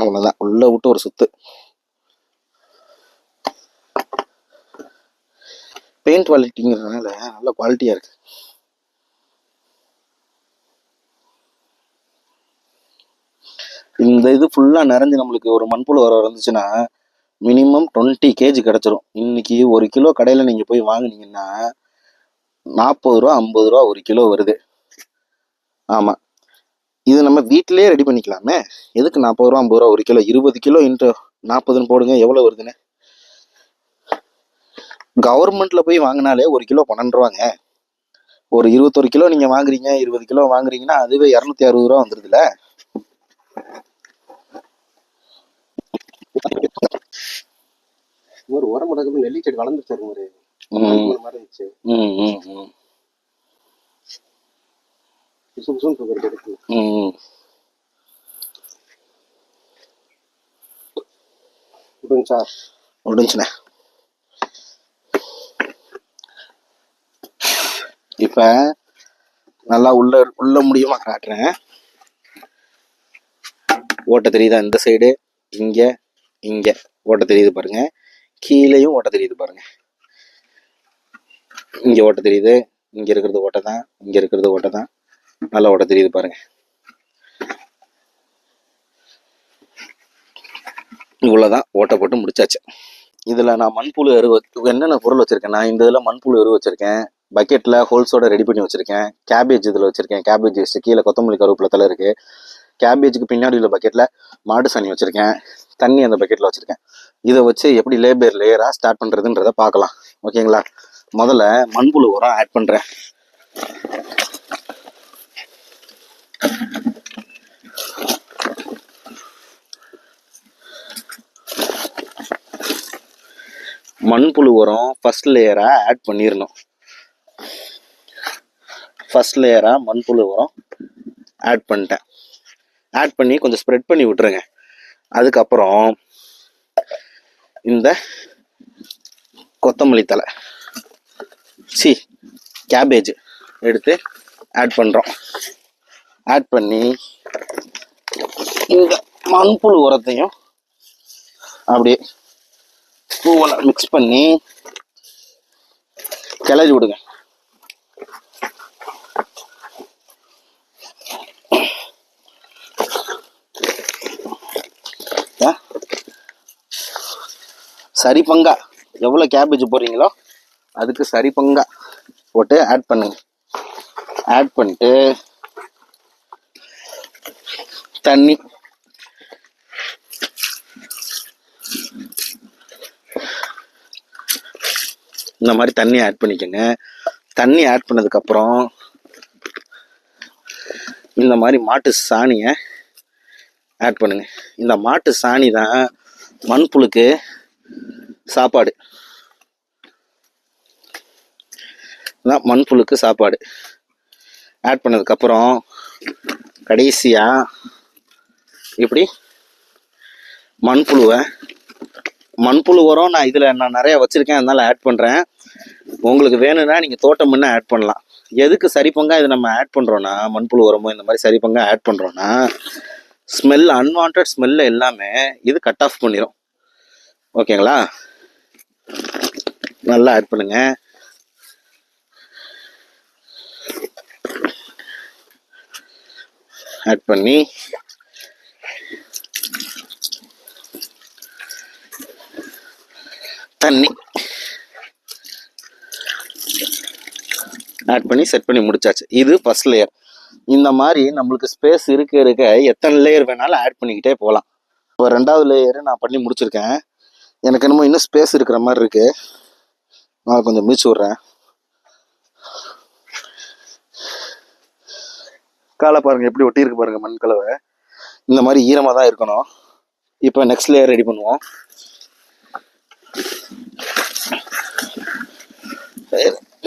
அவ்வளோதான், உள்ளே விட்டு ஒரு சுத்து. பெயிண்ட் குவாலிட்டிங்கிறதுனால நல்ல குவாலிட்டியாக இருக்குது. இந்த இது ஃபுல்லாக நிறைஞ்சு நம்மளுக்கு ஒரு மண்புழு வர இருந்துச்சுன்னா மினிமம் 20 kg கிடச்சிரும். இன்னைக்கு 1 கிலோ கடையில் நீங்கள் போய் வாங்கினீங்கன்னா 40 ரூபா 50 ரூபா 1 கிலோ வருது. ஆமாம், இது நம்ம வீட்டிலேயே ரெடி பண்ணிக்கலாமே. எதுக்கு 40 ரூபா 50 ரூபா 1 கிலோ? 20 கிலோ இன்ட்டு 40ன்னு போடுங்க, எவ்வளோ வருதுன்னு. கவர்மெண்ட்ல போய் வாங்கினாலே 1 கிலோ 12 ரூபாங்க. ஒரு 21 கிலோ நீங்கள் வாங்குறீங்க, 20 கிலோ வாங்குறீங்கன்னா அதுவே 260 ரூபா வந்துடுதுல. ஒரு உரம் முடக்கு நெல்லி செடி வளர்ந்துச்சு ஒரு மாதிரி இருந்துச்சு. முடிஞ்சுண்ணே. இப்ப நல்லா உள்ள முடியுமா காட்டுறேன். ஓட்ட தெரியுதா? இந்த சைடு இங்க இங்க ஓட்ட தெரியுது பாருங்க. கீழேயும் ஓட்ட தெரியுது பாருங்க. இங்க ஓட்ட தெரியுது. இங்க இருக்கிறது ஓட்டை தான், இங்க இருக்கிறது ஓட்டை தான். நல்லா ஓட்ட தெரியுது பாருங்க. இவ்வளவுதான், ஓட்டை போட்டு முடிச்சாச்சு. இதுல நான் மண்புழு எரு என்னென்ன பொருள் வச்சிருக்கேன். நான் இந்த இதுல மண்புழு எரு வச்சிருக்கேன். பக்கெட்ல ஹோல்ஸோட ரெடி பண்ணி வச்சிருக்கேன். கேபேஜ் இதுல வச்சிருக்கேன். கேபேஜ் வேஸ்ட் கீழே கொத்தமல்லி கருவேப்பிலை தலை இருக்கு. கேபேஜுக்கு பின்னாடி உள்ள பக்கெட்ல மாடு சாணி வச்சிருக்கேன். தண்ணி அந்த பக்கெட்ல வச்சிருக்கேன். இதை வச்சு எப்படி லேயரா ஸ்டார்ட் பண்றதுன்றத பார்க்கலாம். ஓகேங்களா? முதல்ல மண்புழு உரம் ஆட் பண்றேன். மண்புழு உரம் ஃபர்ஸ்ட் லேயரா ஆட் பண்ணிடணும். ஃபர்ஸ்ட் லேயரா மண்புழு உரம் ஆட் பண்ணிட்டேன். ஆட் பண்ணி கொஞ்சம் ஸ்ப்ரெட் பண்ணி விட்டுருங்க. அதுக்கப்புறம் இந்த கொத்தமல்லி தலை கேபேஜ் எடுத்து ஆட் பண்ணுறோம். ஆட் பண்ணி இந்த மண்புழு உரத்தையும் அப்படியே பூவெல்லாம் மிக்ஸ் பண்ணி கிளறி விடுங்க. சரி பங்கா எவ்வளோ கேபேஜ் போடுறீங்களோ அதுக்கு சரி பங்கா போட்டு ஆட் பண்ணுங்க. ஆட் பண்ணிட்டு தண்ணி இந்த மாதிரி தண்ணி ஆட் பண்ணிக்கோங்க. தண்ணி ஆட் பண்ணதுக்கப்புறம் இந்த மாதிரி மாட்டு சாணியை ஆட் பண்ணுங்க. இந்த மாட்டு சாணி தான் மண்புழுக்கு சாப்பாடு. மண்புழுக்கு சாப்பாடு ஆட் பண்ணதுக்கப்புறம் கடைசியாக இப்படி மண்புழு உரம் நான் இதில் நிறைய வச்சுருக்கேன், அதனால ஆட் பண்ணுறேன். உங்களுக்கு வேணும்னா நீங்கள் தோட்டம் பண்ண ஆட் பண்ணலாம். எதுக்கு சரி பங்கா இதை நம்ம ஆட் பண்ணுறோன்னா, மண்புழு உரமும் இந்த மாதிரி சரி பங்கா ஆட் பண்ணுறோன்னா ஸ்மெல், அன்வான்ட் ஸ்மெல்ல எல்லாமே இது கட் ஆஃப் பண்ணிடும். ஓகேங்களா? நல்லா ஆட் பண்ணுங்க. ஆட் பண்ணி தண்ணி ஆட் பண்ணி செட் பண்ணி முடிச்சாச்சு. இது ஃபர்ஸ்ட் லேயர். இந்த மாதிரி நம்மளுக்கு ஸ்பேஸ் இருக்க எத்தனை லேயர் வேணாலும் ஆட் பண்ணிக்கிட்டே போகலாம். இப்போ 2வது லேயரு நான் பண்ணி முடிச்சிருக்கேன். எனக்கு என்னமோ இன்னும் ஸ்பேஸ் இருக்கிற மாதிரி இருக்கு. நான் கொஞ்சம் மிதிச்சு விட்றேன். காலை பாருங்க எப்படி ஒட்டி இருக்கு பாருங்க. மண் கலவை இந்த மாதிரி ஈரமாக தான் இருக்கணும். இப்போ நெக்ஸ்ட் லேயர் ரெடி பண்ணுவோம்.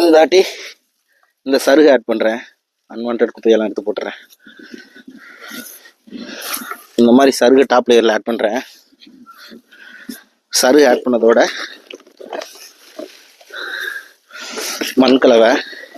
இந்தாட்டி இந்த சருகு ஆட் பண்ணுறேன். அன்வான்ட் குப்பையெல்லாம் எடுத்து போட்டுறேன். இந்த மாதிரி சருகு டாப் லேயரில் ஆட் பண்ணுறேன். சருகு ஆட் பண்ணதோட மண் கலவை